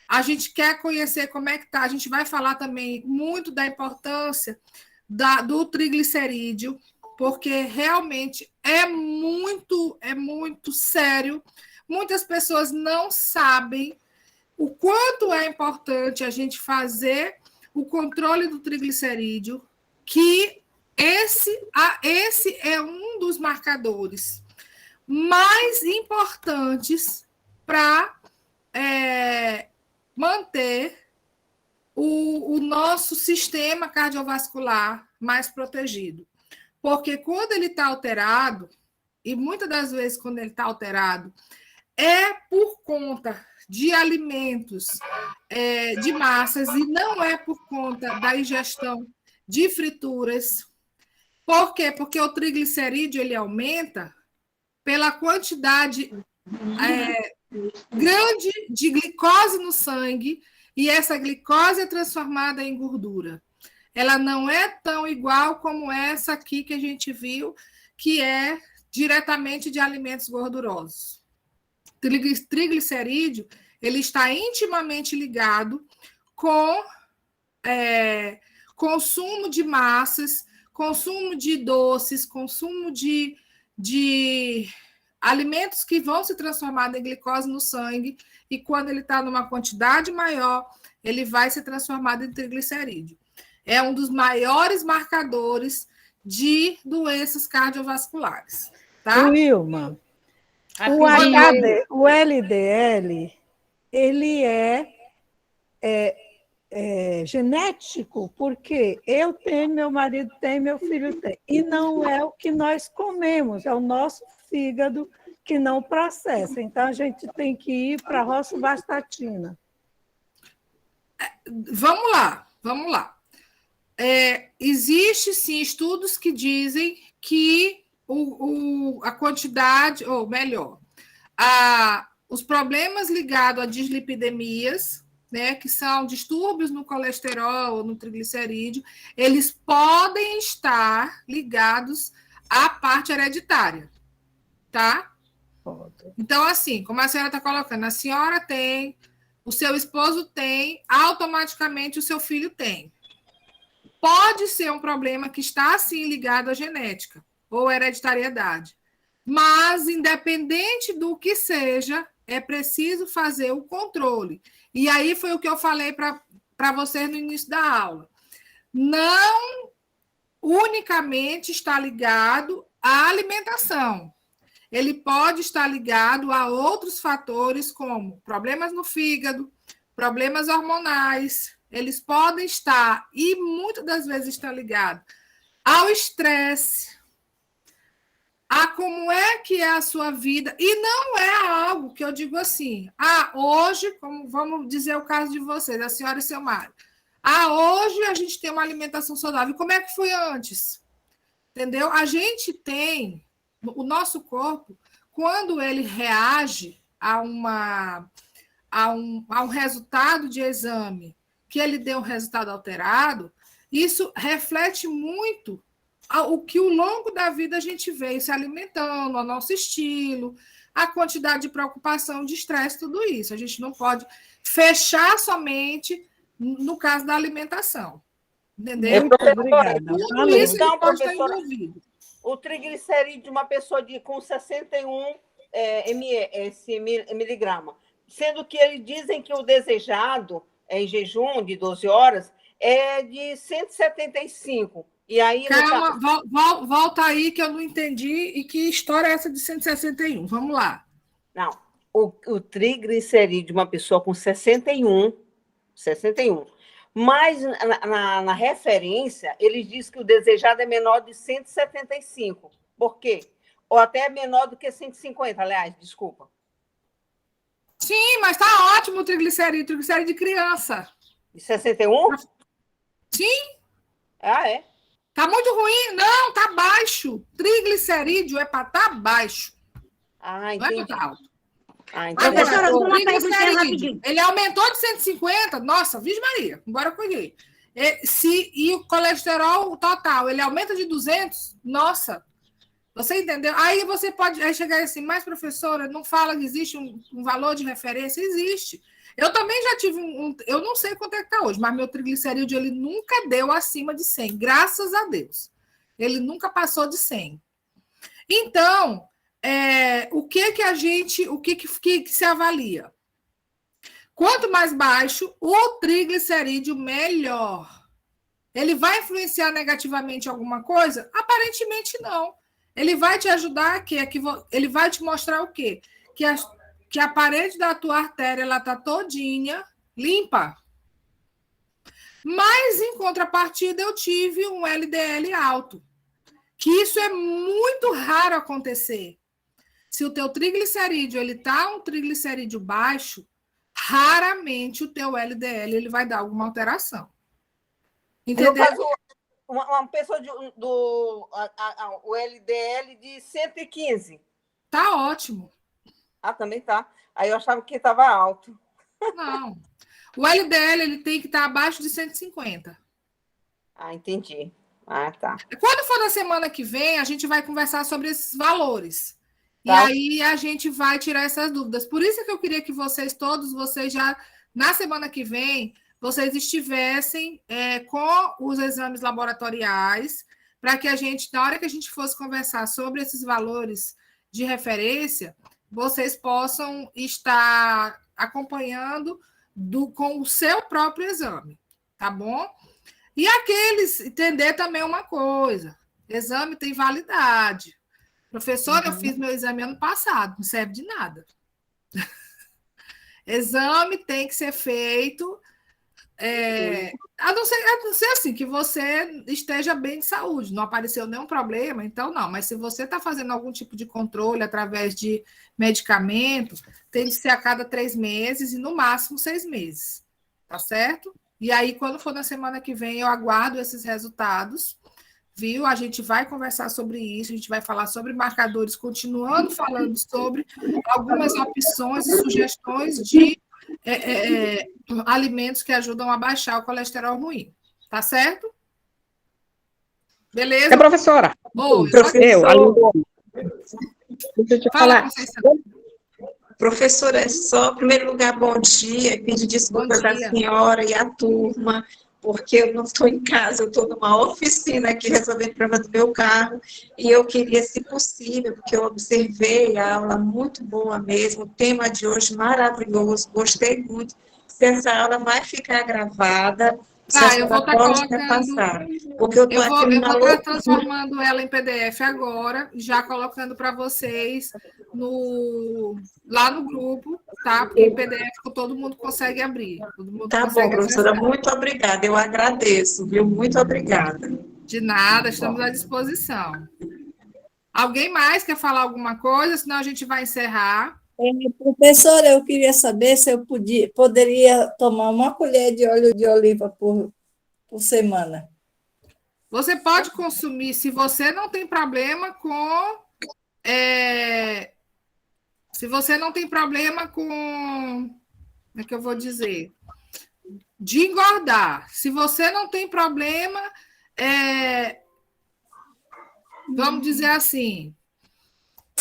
A gente quer conhecer como é que está. A gente vai falar também muito da importância do triglicerídeo, porque realmente é muito sério. Muitas pessoas não sabem o quanto é importante a gente fazer o controle do triglicerídeo, que esse é um dos marcadores mais importantes para manter o nosso sistema cardiovascular mais protegido. Porque quando ele está alterado, e muitas das vezes quando ele está alterado, é por conta de alimentos de massas e não é por conta da ingestão de frituras. Por quê? Porque o triglicerídeo ele aumenta pela quantidade grande de glicose no sangue, e essa glicose é transformada em gordura. Ela não é tão igual como essa aqui que a gente viu, que é diretamente de alimentos gordurosos. Triglicerídeo, ele está intimamente ligado com consumo de massas, consumo de doces, consumo de alimentos que vão se transformar em glicose no sangue, e quando ele está numa quantidade maior, ele vai ser transformado em triglicerídeo. É um dos maiores marcadores de doenças cardiovasculares. Tá? Wilma, o LDL, ele é genético, porque eu tenho, meu marido tem, meu filho tem. E não é o que nós comemos, é o nosso fígado que não processa. Então, a gente tem que ir para a rosuvastatina. Vamos lá. Existe, sim, estudos que dizem que a quantidade, ou melhor, os problemas ligados a dislipidemias, né, que são distúrbios no colesterol ou no triglicerídeo, eles podem estar ligados à parte hereditária, tá? Então, assim, como a senhora está colocando, a senhora tem, o seu esposo tem, automaticamente o seu filho tem. Pode ser um problema que está, assim, ligado à genética ou hereditariedade. Mas, independente do que seja, é preciso fazer o controle. E aí foi o que eu falei para vocês no início da aula. Não unicamente está ligado à alimentação. ele pode estar ligado a outros fatores, como problemas no fígado, problemas hormonais. Eles podem estar, e muitas das vezes estão ligados, ao estresse, a como é que é a sua vida. E não é algo que eu digo assim, hoje, como vamos dizer o caso de vocês, a senhora e seu marido. Hoje a gente tem uma alimentação saudável. Como é que foi antes? Entendeu? A gente tem, o nosso corpo, quando ele reage a um resultado de exame, que ele deu um resultado alterado, isso reflete muito o que ao longo da vida a gente veio se alimentando, o nosso estilo, a quantidade de preocupação, de estresse, tudo isso. A gente não pode fechar somente no caso da alimentação. Entendeu? Muito obrigada. Tudo isso Então, pode estar professora, envolvido. o triglicerídeo de uma pessoa com 61 miligrama, sendo que eles dizem que o desejado em jejum de 12 horas é de 175. E aí, Calma, volta aí que eu não entendi. E que história é essa de 161? Vamos lá. Não, o triglicerídeo de uma pessoa com 61, mas na referência, eles dizem que o desejado é menor de 175. Por quê? Ou até menor do que 150, aliás, desculpa. Sim, mas tá ótimo o triglicerídeo de criança. De 61? Sim. É? Tá muito ruim? Não, tá baixo. Triglicerídeo é para estar baixo. Entendi. Não é alto. Então, professora, uma perguntinha triglicerídeo, rapidinho. ele aumentou de 150, nossa, Virgem Maria, embora eu cuidei. E o colesterol total, ele aumenta de 200, nossa, você entendeu? Aí você pode chegar assim, mas professora, não fala que existe um valor de referência? Existe. Eu também já tive eu não sei quanto é que está hoje, mas meu triglicerídeo ele nunca deu acima de 100, graças a Deus. Ele nunca passou de 100. Então, o que se avalia? Quanto mais baixo, o triglicerídeo, melhor. Ele vai influenciar negativamente alguma coisa? Aparentemente não. Ele vai te ajudar ele vai te mostrar o quê? Que a parede da tua artéria ela está todinha limpa. Mas, em contrapartida, eu tive um LDL alto. Que isso é muito raro acontecer. Se o teu triglicerídeo está um triglicerídeo baixo, raramente o teu LDL ele vai dar alguma alteração. Entendeu? No caso, uma pessoa o LDL de 115. Tá ótimo. Também tá. Aí eu achava que estava alto. Não. O LDL ele tem que estar abaixo de 150. Entendi. Tá. Quando for na semana que vem, a gente vai conversar sobre esses valores. Tá. E aí a gente vai tirar essas dúvidas. Por isso que eu queria que vocês já, na semana que vem, vocês estivessem com os exames laboratoriais, para que a gente, na hora que a gente fosse conversar sobre esses valores de referência, vocês possam estar acompanhando com o seu próprio exame, tá bom? E entender também uma coisa, exame tem validade. Professora, eu fiz meu exame ano passado, não serve de nada. Exame tem que ser feito, a não ser assim, que você esteja bem de saúde, não apareceu nenhum problema, então não. Mas se você está fazendo algum tipo de controle através de medicamento, tem de ser a cada 3 meses e no máximo 6 meses, tá certo? E aí, quando for na semana que vem, eu aguardo esses resultados, viu? A gente vai conversar sobre isso, a gente vai falar sobre marcadores, continuando falando sobre algumas opções e sugestões de alimentos que ajudam a baixar o colesterol ruim. Tá certo? Beleza? Professora. Oi, Professor. Deixa eu te falar. Professora, em primeiro lugar, bom dia. Pedir desculpas à senhora e à turma, porque eu não estou em casa, eu estou numa oficina aqui resolvendo o problema do meu carro, e eu queria, se possível, porque eu observei a aula muito boa mesmo, o tema de hoje maravilhoso, gostei muito. Se essa aula vai ficar gravada, Tá, eu vou estar pode colocando. passar, porque eu estou aqui Eu numa vou estar loucura. transformando ela em PDF agora, já colocando para vocês lá no grupo, tá? Porque em PDF todo mundo consegue abrir. Todo mundo Tá bom, consegue professora, acessar. muito obrigada, eu agradeço, viu? Muito obrigada. De nada, estamos à disposição. Alguém mais quer falar alguma coisa? Senão a gente vai encerrar. Professora, eu queria saber se eu poderia tomar uma colher de óleo de oliva por semana. Você pode consumir, se você não tem problema com... se você não tem problema com... Como é que eu vou dizer? De engordar. Se você não tem problema... vamos dizer assim...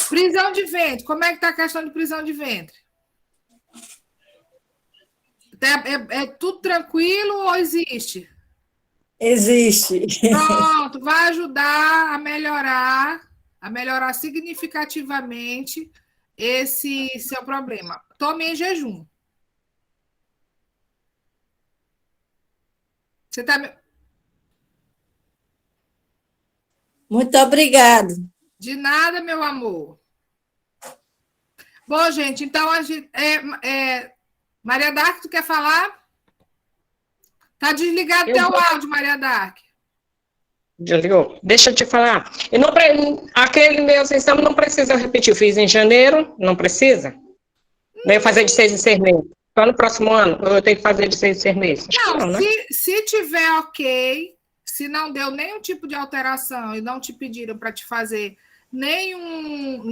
Prisão de ventre. Como é que está a questão de prisão de ventre? É tudo tranquilo ou existe? Existe. Pronto, vai ajudar a melhorar significativamente esse seu problema. Tome em jejum. Você está... Muito obrigado. De nada, meu amor. Bom, gente, então a gente... Maria Dark, tu quer falar? Tá desligado teu áudio, Maria Dark. Desligou. Deixa eu te falar. Aquele meu exame não precisa repetir. Eu fiz em janeiro, não precisa? Daí eu fazer de 6 em 6 meses. Só no próximo ano eu tenho que fazer de 6 em 6 meses. Não, né? se tiver ok, se não deu nenhum tipo de alteração e não te pediram para te fazer nenhum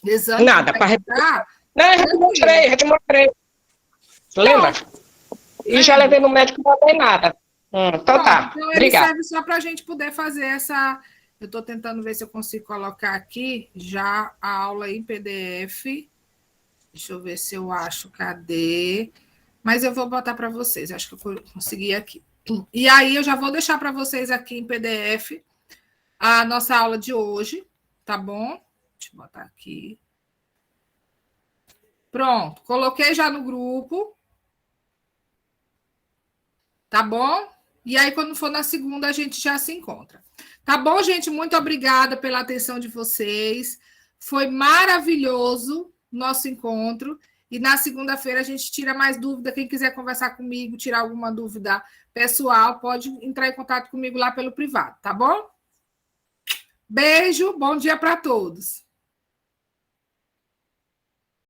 exame. Nada, para repetir. Não, eu te mostrei. Lembra? E já levei no médico e não dei nada. Então tá. Então ele Obrigada. serve só para a gente poder fazer essa... Eu estou tentando ver se eu consigo colocar aqui já a aula em PDF. Deixa eu ver se eu acho. Cadê? Mas eu vou botar para vocês. Acho que eu consegui aqui. E aí eu já vou deixar para vocês aqui em PDF a nossa aula de hoje, tá bom? Deixa eu botar aqui. Pronto, coloquei já no grupo. Tá bom? E aí, quando for na segunda, a gente já se encontra. Tá bom, gente? Muito obrigada pela atenção de vocês. Foi maravilhoso nosso encontro. E na segunda-feira a gente tira mais dúvida. Quem quiser conversar comigo, tirar alguma dúvida pessoal, pode entrar em contato comigo lá pelo privado, tá bom? Beijo, bom dia para todos.